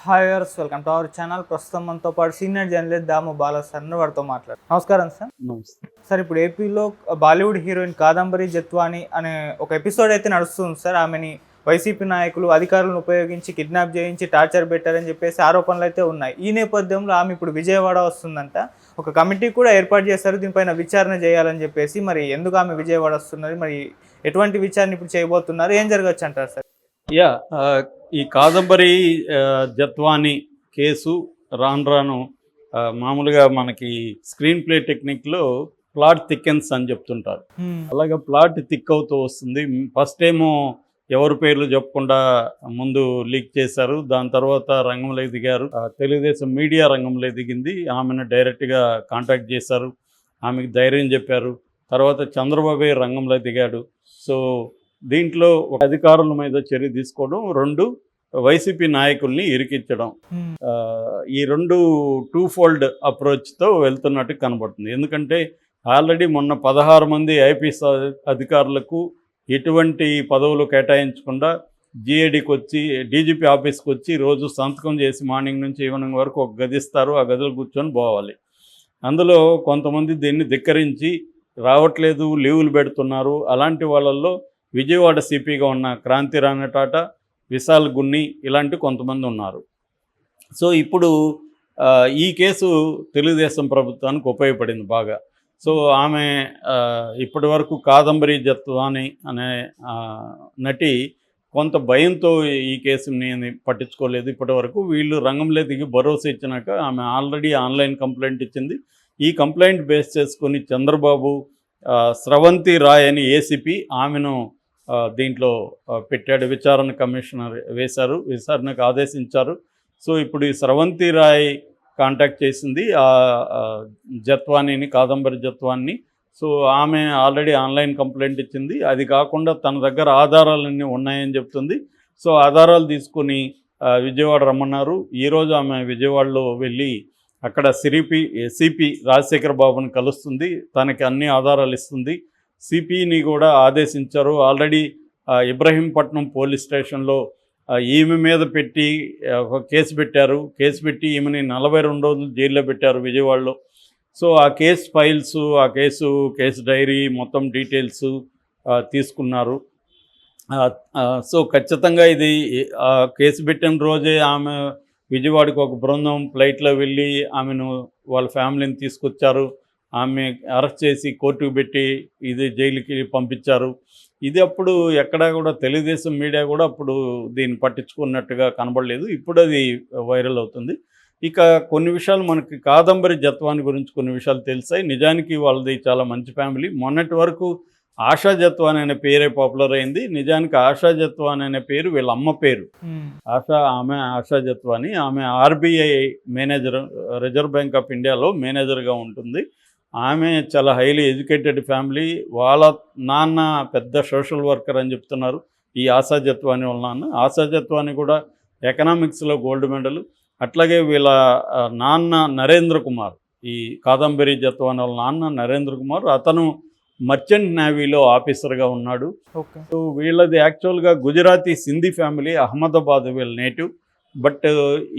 Hi viewers, welcome to our channel. ప్రస్తుతం మనతో పాటు సీనియర్ జర్నలిస్ట్ దాము బాలా సార్ వారితో మాట్లాడు. నమస్కారం సార్. నమస్తే సార్, ఇప్పుడు ఏపీలో బాలీవుడ్ హీరోయిన్ కాదంబరి జత్వాని అనే ఒక ఎపిసోడ్ అయితే నడుస్తుంది సార్. ఆమెని వైసీపీ నాయకులు అధికారులను ఉపయోగించి కిడ్నాప్ చేయించి టార్చర్ పెట్టారని చెప్పేసి ఆరోపణలు అయితే ఉన్నాయి. ఈ నేపథ్యంలో ఆమె ఇప్పుడు విజయవాడ వస్తుందంట. ఒక కమిటీ కూడా ఏర్పాటు చేశారు దీనిపైన విచారణ చేయాలని చెప్పేసి. మరి ఎందుకు ఆమె విజయవాడ వస్తున్నది, మరి ఎటువంటి విచారణ ఇప్పుడు చేయబోతున్నారు, ఏం జరగచ్చు అంటారు సార్? ఈ కాదంబరి జత్వాని కేసు రాను మామూలుగా మనకి స్క్రీన్ ప్లే టెక్నిక్లో ప్లాట్ థిక్కెన్స్ అని చెప్తుంటారు. అలాగే ప్లాట్ థిక్ అవుతూ వస్తుంది. ఫస్ట్ ఏమో ఎవరి పేర్లు చెప్పకుండా ముందు లీక్ చేశారు. దాని తర్వాత రంగంలోకి దిగారు. తెలుగుదేశం మీడియా రంగంలో దిగింది. ఆమెను డైరెక్ట్గా కాంటాక్ట్ చేశారు, ఆమెకు ధైర్యం చెప్పారు. తర్వాత చంద్రబాబు రంగంలో దిగాడు. సో దీంట్లో ఒక అధికారుల మీద చర్య తీసుకోవడం, రెండు వైసీపీ నాయకుల్ని ఇరికించడం, ఈ రెండు టూ ఫోల్డ్ అప్రోచ్తో వెళ్తున్నట్టు కనబడుతుంది. ఎందుకంటే ఆల్రెడీ మొన్న 16 మంది ఐపీఎస్ అధికారులకు ఎటువంటి పదవులు కేటాయించకుండా జిఏడికి వచ్చి డీజీపీ ఆఫీస్కి వచ్చి రోజు సంతకం చేసి మార్నింగ్ నుంచి ఈవినింగ్ వరకు ఒక గది ఇస్తారు, ఆ గదిలో కూర్చొని పోవాలి. అందులో కొంతమంది దీన్ని ధిక్కరించి రావట్లేదు, లీవులు పెడుతున్నారు. అలాంటి వాళ్ళల్లో విజయవాడ సిపిగా ఉన్న క్రాంతి రాణా టాటా, విశాల్ గున్ని ఇలాంటి కొంతమంది ఉన్నారు. సో ఇప్పుడు ఈ కేసు తెలుగుదేశం ప్రభుత్వానికి ఉపయోగపడింది బాగా. సో ఆమె ఇప్పటి వరకు కాదంబరి జత్వాని అనే నటి కొంత భయంతో ఈ కేసుని పట్టించుకోలేదు ఇప్పటి వరకు. వీళ్ళు రంగంలో దిగి భరోసా ఇచ్చినాక ఆమె ఆల్రెడీ ఆన్లైన్ కంప్లైంట్ ఇచ్చింది. ఈ కంప్లైంట్ బేస్ చేసుకొని చంద్రబాబు స్రవంతి రాయ్ అని ఏసీపీ ఆమెను దీంట్లో పెట్టాడు. విచారణ కమిషనర్ వేశారు, విచారణకు ఆదేశించారు. సో ఇప్పుడు ఈ స్రవంతి రాయ్ కాంటాక్ట్ చేసింది జత్వానీని, కాదంబరి జత్వాన్ని. సో ఆమె ఆల్రెడీ ఆన్లైన్ కంప్లైంట్ ఇచ్చింది. అది కాకుండా తన దగ్గర ఆధారాలన్నీ ఉన్నాయని చెప్తుంది. సో ఆధారాలు తీసుకొని విజయవాడ రమ్మన్నారు. ఈరోజు ఆమె విజయవాడలో వెళ్ళి అక్కడ సిపి రాజశేఖర బాబుని కలుస్తుంది, తనకి అన్ని ఆధారాలు ఇస్తుంది. సిపిని కూడా ఆదేశించారు. ఆల్రెడీ ఇబ్రహీంపట్నం పోలీస్ స్టేషన్లో ఈమె మీద పెట్టి ఒక కేసు పెట్టారు. కేసు పెట్టి ఈమెని 42 రోజులు జైల్లో పెట్టారు విజయవాడలో. సో ఆ కేసు ఫైల్స్, ఆ కేసు డైరీ మొత్తం డీటెయిల్స్ తీసుకున్నారు. సో ఖచ్చితంగా ఇది కేసు పెట్టిన రోజే ఆమె విజయవాడకు ఒక బృందం ఫ్లైట్లో వెళ్ళి ఆమెను వాళ్ళ ఫ్యామిలీని తీసుకొచ్చారు. ఆమె అరెస్ట్ చేసి కోర్టుకు పెట్టి ఇది జైలుకి పంపించారు. ఇది అప్పుడు ఎక్కడా కూడా తెలుగుదేశం మీడియా కూడా అప్పుడు దీన్ని పట్టించుకున్నట్టుగా కనబడలేదు. ఇప్పుడు అది వైరల్ అవుతుంది. ఇక కొన్ని విషయాలు మనకి కాదంబరి జత్వాని గురించి కొన్ని విషయాలు తెలిసాయి. నిజానికి వాళ్ళది చాలా మంచి ఫ్యామిలీ. మొన్నటి వరకు ఆశా జత్వాని అనే పేరే పాపులర్ అయింది. నిజానికి ఆశా జత్వాని అనే పేరు వీళ్ళ అమ్మ పేరు. ఆమె ఆశా జత్వాని. ఆమె RBI manager, reserve bank of ఇండియాలో మేనేజర్గా ఉంటుంది. ఆమె చాలా హైలీ ఎడ్యుకేటెడ్ ఫ్యామిలీ. వాళ్ళ నాన్న పెద్ద సోషల్ వర్కర్ అని చెప్తున్నారు, ఈ ఆశా జత్వాని వాళ్ళ నాన్న. ఆశా జత్వాని కూడా ఎకనామిక్స్లో గోల్డ్ మెడల్. అట్లాగే వీళ్ళ నాన్న నరేంద్ర కుమార్, ఈ కాదంబరి జత్వాని వాళ్ళ నాన్న నరేంద్ర కుమార్, అతను మర్చెంట్ నేవీలో ఆఫీసర్గా ఉన్నాడు. సో వీళ్ళది యాక్చువల్గా గుజరాతీ సింధీ ఫ్యామిలీ, అహ్మదాబాద్ వీళ్ళ నేటివ్. బట్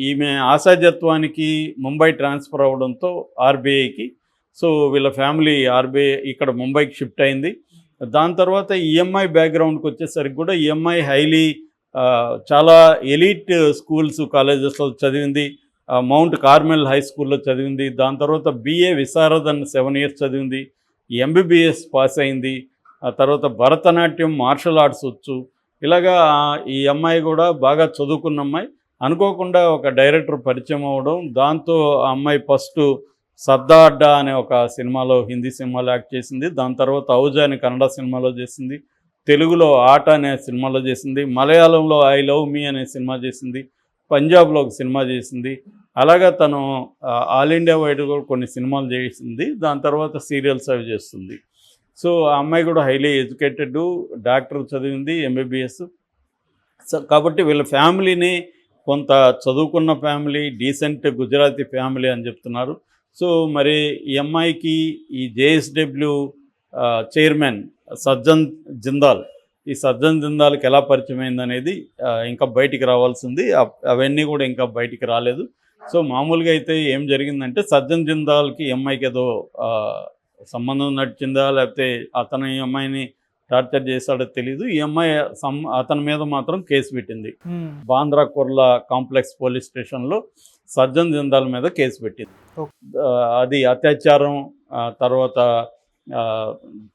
ఈమె ఆశా జత్వానికి ముంబై ట్రాన్స్ఫర్ అవ్వడంతో ఆర్బీఐకి, సో వీళ్ళ ఫ్యామిలీ ఆర్బీఐ ఇక్కడ ముంబైకి షిఫ్ట్ అయింది. దాని తర్వాత ఈఎంఐ బ్యాక్గ్రౌండ్కి వచ్చేసరికి కూడా ఈఎంఐ హైలీ చాలా ఎలీట్ స్కూల్స్, కాలేజెస్లో చదివింది. మౌంట్ కార్మెల్ హై స్కూల్లో చదివింది. దాని తర్వాత బిఏ విశారదన్ 7 years చదివింది. ఎంబీబీఎస్ పాస్ అయింది. ఆ తర్వాత భరతనాట్యం, మార్షల్ ఆర్ట్స్ వచ్చు. ఇలాగా ఈ అమ్మాయి కూడా బాగా చదువుకున్న అమ్మాయి. అనుకోకుండా ఒక డైరెక్టర్ పరిచయం అవ్వడం, దాంతో ఆ అమ్మాయి ఫస్ట్ సర్దార్ అడ్డా అనే ఒక సినిమాలో, హిందీ సినిమాలో యాక్ట్ చేసింది. దాని తర్వాత ఔజా అనే కన్నడ సినిమాలో చేసింది. తెలుగులో ఆట అనే సినిమాలో చేసింది. మలయాళంలో ఐ లవ్ మీ అనే సినిమా చేసింది. పంజాబ్లో ఒక సినిమా చేసింది. అలాగా తను ఆల్ ఇండియా వైడ్ కూడా కొన్ని సినిమాలు చేసింది. దాని తర్వాత సీరియల్స్ అవి చేస్తుంది. సో ఆ అమ్మాయి కూడా హైలీ ఎడ్యుకేటెడ్, డాక్టర్ చదివింది, ఎంబీబీఎస్. సో కాబట్టి వీళ్ళ ఫ్యామిలీని కొంత చదువుకున్న ఫ్యామిలీ, డీసెంట్ గుజరాతీ ఫ్యామిలీ అని చెప్తున్నారు. సో మరి ఈ అమ్మాయికి ఈ జేఎస్డబ్ల్యూ చైర్మన్ సజ్జన్ జిందాల్ ఈ సజ్జన్ జిందాల్కి ఎలా పరిచయం అయిందనేది ఇంకా బయటికి రావాల్సింది. అవన్నీ కూడా ఇంకా బయటికి రాలేదు. సో మామూలుగా అయితే ఏం జరిగిందంటే సజ్జన్ జిందాల్కి ఈ అమ్మాయికి ఏదో సంబంధం నడిచిందా, లేకపోతే అతను ఈ అమ్మాయిని టార్చర్ చేశాడో తెలీదు. ఈ అమ్మాయి అతని మీద మాత్రం కేసు పెట్టింది. బాంద్రా కుర్లా కాంప్లెక్స్ పోలీస్ స్టేషన్లో సజ్జన్ జిందాల్ మీద కేసు పెట్టింది. అది అత్యాచారం, తర్వాత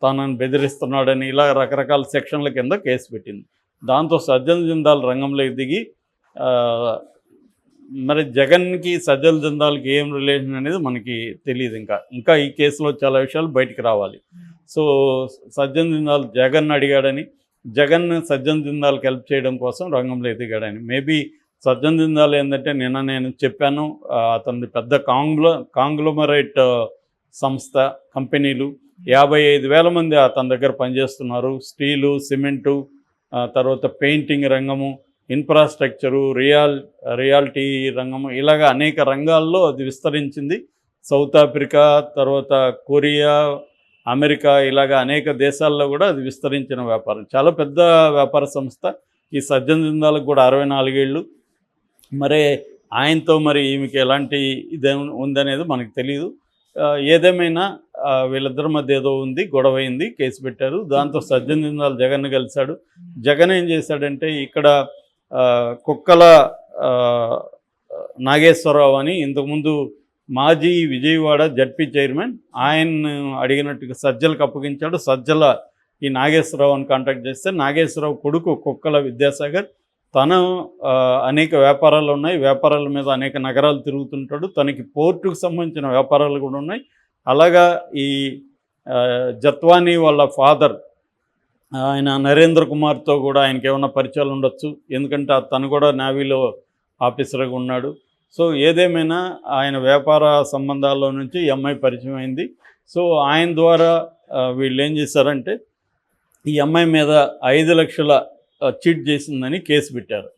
తనని బెదిరిస్తున్నాడని ఇలా రకరకాల సెక్షన్ల కింద కేసు పెట్టింది. దాంతో సజ్జన్ జిందాల్ రంగంలోకి దిగి మరి జగన్కి సజ్జన్ జిందాల్కి ఏం రిలేషన్ అనేది మనకి తెలియదు. ఇంకా ఈ కేసులో చాలా విషయాలు బయటికి రావాలి. సో సజ్జన్ జిందాల్ జగన్ అడిగాడని, జగన్ సజ్జన్ జిందాల్కి హెల్ప్ చేయడం కోసం రంగంలో ఎదిగాడని. మేబీ సజ్జన్ జిందాల్ ఏంటంటే నేను చెప్పాను, అతనిది పెద్ద కాంగ్లోమరేట్ సంస్థ, కంపెనీలు 55,000 మంది అతని దగ్గర పనిచేస్తున్నారు. స్టీలు, సిమెంటు, తర్వాత పెయింటింగ్ రంగము, ఇన్ఫ్రాస్ట్రక్చరు, రియాలిటీ రంగము, ఇలాగ అనేక రంగాల్లో అది విస్తరించింది. సౌత్ ఆఫ్రికా, తర్వాత కొరియా, అమెరికా, ఇలాగ అనేక దేశాల్లో కూడా అది విస్తరించిన వ్యాపారం. చాలా పెద్ద వ్యాపార సంస్థ. ఈ సజ్జన్ జిందాల్కి కూడా 64 ఏళ్ళు. మరి ఆయనతో మరి ఈమెకి ఎలాంటి ఇదే ఉందనేది మనకు తెలియదు. ఏదేమైనా వీళ్ళిద్దరి మధ్య ఏదో ఉంది, గొడవ అయింది, కేసు పెట్టారు. దాంతో సజ్జన్ జిందాల్ జగన్ కలిశాడు. జగన్ ఏం చేశాడంటే ఇక్కడ కుక్కల నాగేశ్వరరావు అని ఇంతకుముందు మాజీ విజయవాడ జడ్పీ చైర్మన్, ఆయన్ను అడిగినట్టుగా సజ్జలకు అప్పగించాడు. సజ్జల ఈ నాగేశ్వరరావుని కాంటాక్ట్ చేస్తే నాగేశ్వరరావు కొడుకు కుక్కల విద్యాసాగర్, తను అనేక వ్యాపారాలు ఉన్నాయి, వ్యాపారాల మీద అనేక నగరాలు తిరుగుతుంటాడు, తనకి పోర్టుకు సంబంధించిన వ్యాపారాలు కూడా ఉన్నాయి. అలాగా ఈ జత్వానీ వాళ్ళ ఫాదర్ ఆయన నరేంద్ర కుమార్తో కూడా ఆయనకి ఏమైనా పరిచయాలు ఉండొచ్చు, ఎందుకంటే తను కూడా నేవీలో ఆఫీసర్గా ఉన్నాడు. సో ఏదేమైనా ఆయన వ్యాపార సంబంధాల్లో నుంచి ఈ అమ్మాయి పరిచయం అయింది. సో ఆయన ద్వారా వీళ్ళు ఏం చేశారంటే ఈ అమ్మాయి మీద 5 లక్షల చీట్ చేసిందని కేసు పెట్టారు.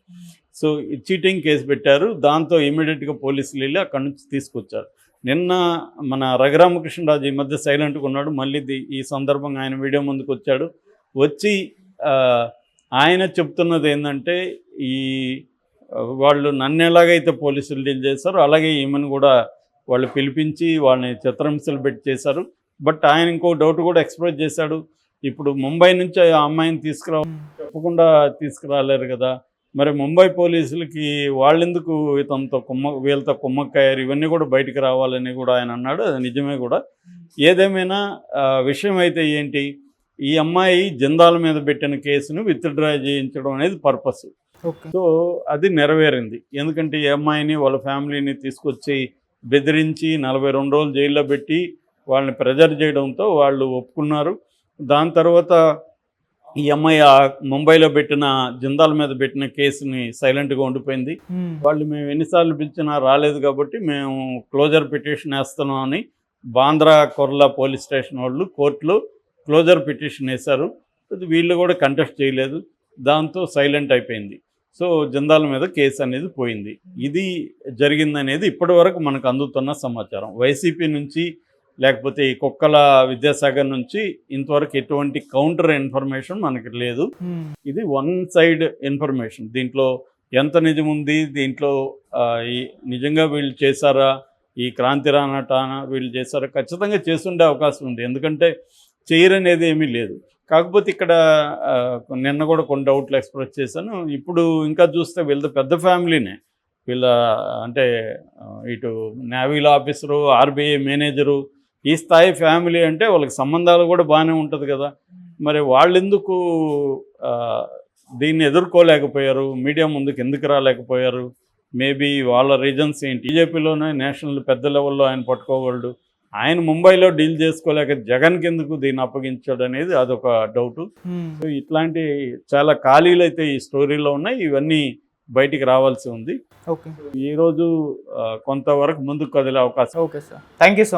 సో ఈ చీటింగ్ కేసు పెట్టారు. దాంతో ఇమీడియట్గా పోలీసులు వెళ్ళి అక్కడి నుంచి తీసుకొచ్చారు. నిన్న మన రఘురామకృష్ణరాజు ఈ మధ్య సైలెంట్గా ఉన్నాడు, మళ్ళీ ఈ సందర్భంగా ఆయన వీడియో ముందుకు వచ్చాడు. వచ్చి ఆయన చెప్తున్నది ఏంటంటే ఈ వాళ్ళు నన్ను ఎలాగైతే పోలీసులు డీల్ చేశారో అలాగే ఈమెను కూడా వాళ్ళు పిలిపించి వాళ్ళని చిత్రహింసలు పెట్టి చేశారు. బట్ ఆయన ఇంకో డౌట్ కూడా ఎక్స్ప్రెస్ చేశాడు, ఇప్పుడు ముంబై నుంచి ఆ అమ్మాయిని చెప్పకుండా తీసుకురాలేరు కదా, మరి ముంబై పోలీసులకి వాళ్ళెందుకు వీళ్ళతో కుమ్మక్కయ్యారు, ఇవన్నీ కూడా బయటికి రావాలని కూడా ఆయన అన్నాడు. అది నిజమే కూడా. ఏదేమైనా విషయం అయితే ఏంటి, ఈ అమ్మాయి జిందాల్ మీద పెట్టిన కేసును విత్డ్రా చేయించడం అనేది పర్పస్. సో అది నెరవేరింది. ఎందుకంటే ఈ అమ్మాయిని వాళ్ళ ఫ్యామిలీని తీసుకొచ్చి బెదిరించి 42 రోజులు జైల్లో పెట్టి వాళ్ళని ప్రెజర్ చేయడంతో వాళ్ళు ఒప్పుకున్నారు. దాని తర్వాత ఈ అమ్మాయి ముంబైలో పెట్టిన జిందాల్ మీద పెట్టిన కేసుని సైలెంట్గా ఉండిపోయింది. వాళ్ళు మేము ఎన్నిసార్లు పిలిచినా రాలేదు కాబట్టి మేము క్లోజర్ పిటిషన్ వేస్తున్నాం అని బాంద్రా కుర్లా పోలీస్ స్టేషన్ వాళ్ళు కోర్టులో క్లోజర్ పిటిషన్ వేశారు. వీళ్ళు కూడా కంటెస్ట్ చేయలేదు. దాంతో సైలెంట్ అయిపోయింది. సో జిందాల్ మీద కేసు అనేది పోయింది. ఇది జరిగిందనేది ఇప్పటి వరకు మనకు అందుతున్న సమాచారం. వైసీపీ నుంచి లేకపోతే ఈ కుక్కల విద్యాసాగర్ నుంచి ఇంతవరకు ఎటువంటి కౌంటర్ ఇన్ఫర్మేషన్ మనకి లేదు. ఇది వన్ సైడ్ ఇన్ఫర్మేషన్. దీంట్లో ఎంత నిజం ఉంది, దీంట్లో నిజంగా వీళ్ళు చేశారా, ఈ క్రాంతి రానటాన వీళ్ళు చేశారా, ఖచ్చితంగా చేస్తుండే అవకాశం ఉంది. ఎందుకంటే చేయరనేది ఏమీ లేదు. కాకపోతే ఇక్కడ నిన్న కూడా కొన్ని డౌట్లు ఎక్స్ప్రెస్ చేశాను. ఇప్పుడు ఇంకా చూస్తే వీళ్ళది పెద్ద ఫ్యామిలీనే. వీళ్ళ అంటే ఇటు నేవీలో ఆఫీసరు, ఆర్బీఐ మేనేజరు, ఈ స్థాయి ఫ్యామిలీ అంటే వాళ్ళకి సంబంధాలు కూడా బాగానే ఉంటుంది కదా. మరి వాళ్ళెందుకు దీన్ని ఎదుర్కోలేకపోయారు, మీడియా ముందుకు ఎందుకు రాలేకపోయారు? మేబీ వాళ్ళ రీజన్స్ ఏంటి? బీజేపీలోనే నేషనల్ పెద్ద లెవెల్లో ఆయన పట్టుకోగలడు, ఆయన ముంబైలో డీల్ చేసుకోలేక జగన్కి ఎందుకు దీన్ని అప్పగించాడు అనేది అదొక డౌటు. సో ఇట్లాంటి చాలా ఖాళీలు అయితే ఈ స్టోరీలో ఉన్నాయి. ఇవన్నీ బయటికి రావాల్సి ఉంది. ఓకే, ఈరోజు కొంతవరకు ముందుకు కదిలే అవకాశం. Okay sir, thank you so much.